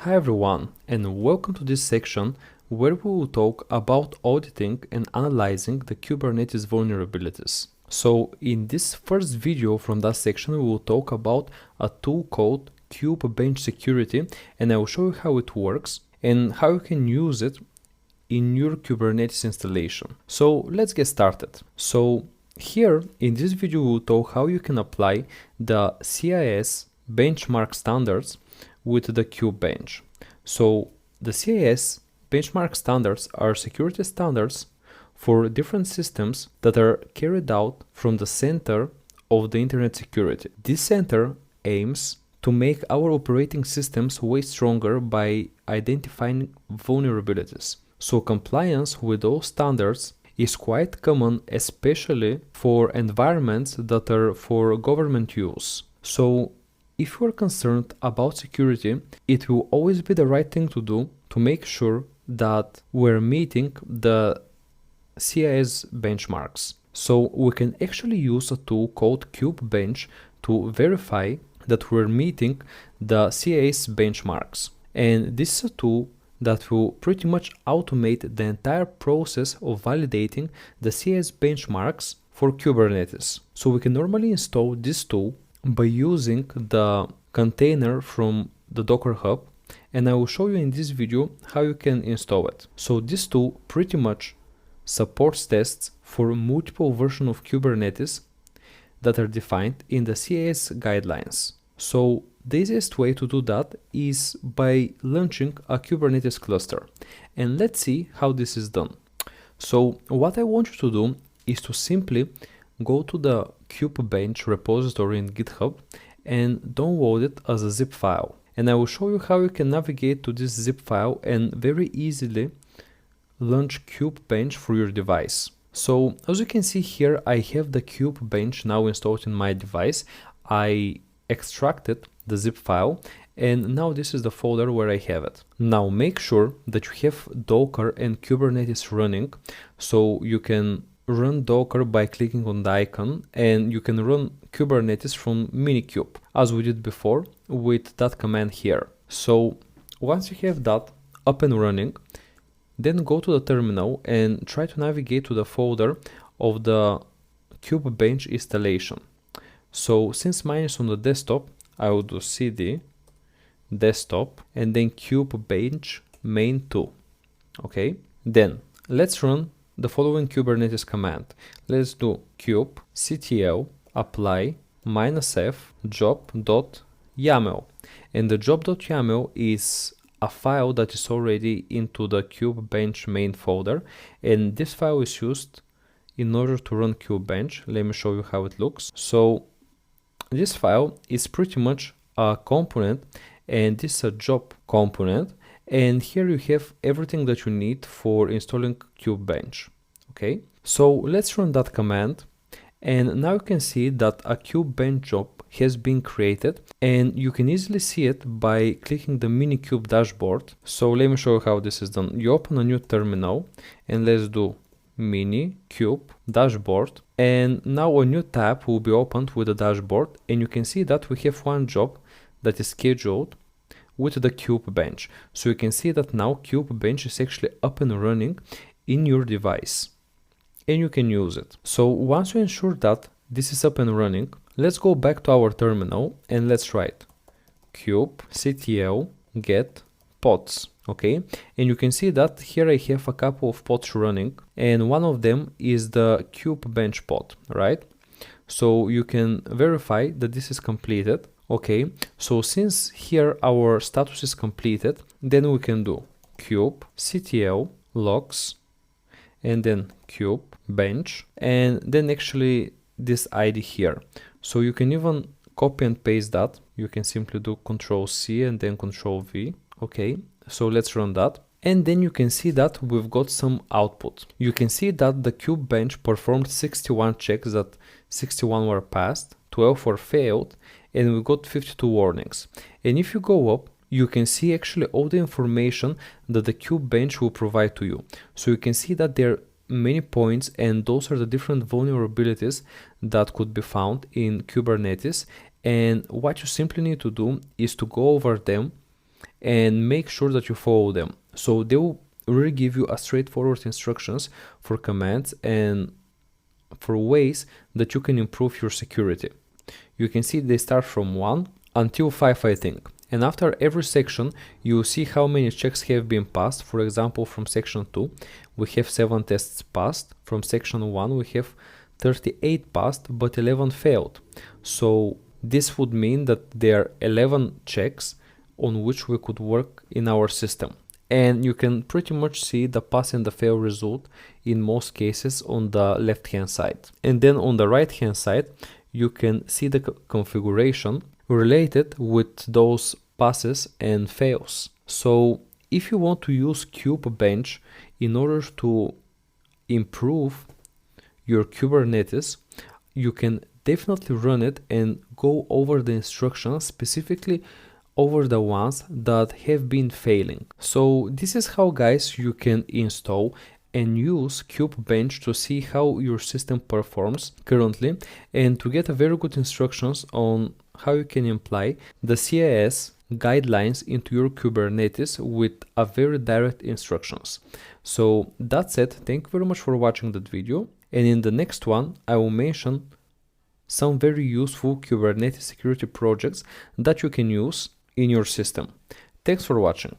Hi everyone, and welcome to this section where we will talk about auditing and analyzing the Kubernetes vulnerabilities. So in this first video from that section, we will talk about a tool called KubeBench Security, and I will show you how it works and how you can use it in your Kubernetes installation. So let's get started. So here in this video, we will talk how you can apply the CIS benchmark standards with the KubeBench. So the CIS benchmark standards are security standards for different systems that are carried out from the center of the internet security. This center aims to make our operating systems way stronger by identifying vulnerabilities. So compliance with those standards is quite common, especially for environments that are for government use. So if you are concerned about security, it will always be the right thing to do to make sure that we're meeting the CIS benchmarks. So we can actually use a tool called KubeBench to verify that we're meeting the CIS benchmarks. And this is a tool that will pretty much automate the entire process of validating the CIS benchmarks for Kubernetes. So we can normally install this tool by using the container from the Docker Hub, and I will show you in this video how you can install it. So this tool pretty much supports tests for multiple versions of Kubernetes that are defined in the CIS guidelines. So the easiest way to do that is by launching a Kubernetes cluster, and let's see how this is done. So what I want you to do is to simply go to the KubeBench repository in GitHub and download it as a zip file. And I will show you how you can navigate to this zip file and very easily launch KubeBench for your device. So as you can see here, I have the KubeBench now installed in my device. I extracted the zip file, and now this is the folder where I have it. Now make sure that you have Docker and Kubernetes running, so you can run Docker by clicking on the icon, and you can run Kubernetes from Minikube as we did before with that command here. So once you have that up and running, then go to the terminal and try to navigate to the folder of the KubeBench installation. So since mine is on the desktop, I will do cd desktop and then KubeBench main2. Okay, then let's run the following Kubernetes command. Let's do kubectl apply -f job.yaml, and the job.yaml is a file that is already into the KubeBench main folder, and this file is used in order to run KubeBench. Let me show you how it looks. So this file is pretty much a component, and this is a job component, and here you have everything that you need for installing KubeBench. Okay, so let's run that command, and now you can see that a KubeBench job has been created, and you can easily see it by clicking the Minikube dashboard. So let me show you how this is done. You open a new terminal, and let's do Minikube dashboard, and now a new tab will be opened with the dashboard, and you can see that we have one job that is scheduled with the KubeBench. So you can see that now KubeBench is actually up and running in your device, and you can use it. So once you ensure that this is up and running, let's go back to our terminal and let's write kubectl get pods. Okay, and you can see that here I have a couple of pods running, and one of them is the KubeBench pod, right? So you can verify that this is completed. Okay, so since here our status is completed, then we can do kubectl logs and then KubeBench, and then actually this ID here. So you can even copy and paste that. You can simply do Control-C and then Control-V. Okay, so let's run that. And then you can see that we've got some output. You can see that the KubeBench performed 61 checks, that 61 were passed, 12 were failed, and we got 52 warnings. And if you go up, you can see actually all the information that the KubeBench will provide to you. So you can see that there are many points, and those are the different vulnerabilities that could be found in Kubernetes. And what you simply need to do is to go over them and make sure that you follow them. So they will really give you a straightforward instructions for commands and for ways that you can improve your security. You can see they start from 1 until 5, I think. And after every section, you will see how many checks have been passed. For example, from section 2, we have 7 tests passed. From section 1, we have 38 passed, but 11 failed. So this would mean that there are 11 checks on which we could work in our system. And you can pretty much see the pass and the fail result in most cases on the left hand side. And then on the right hand side, you can see the configuration related with those passes and fails. So if you want to use KubeBench in order to improve your Kubernetes, you can definitely run it and go over the instructions, specifically over the ones that have been failing. So this is how, guys, you can install and use KubeBench to see how your system performs currently and to get a very good instructions on how you can apply the CIS guidelines into your Kubernetes with a very direct instructions. So that's it. Thank you very much for watching that video, and in the next one I will mention some very useful Kubernetes security projects that you can use in your system. Thanks for watching.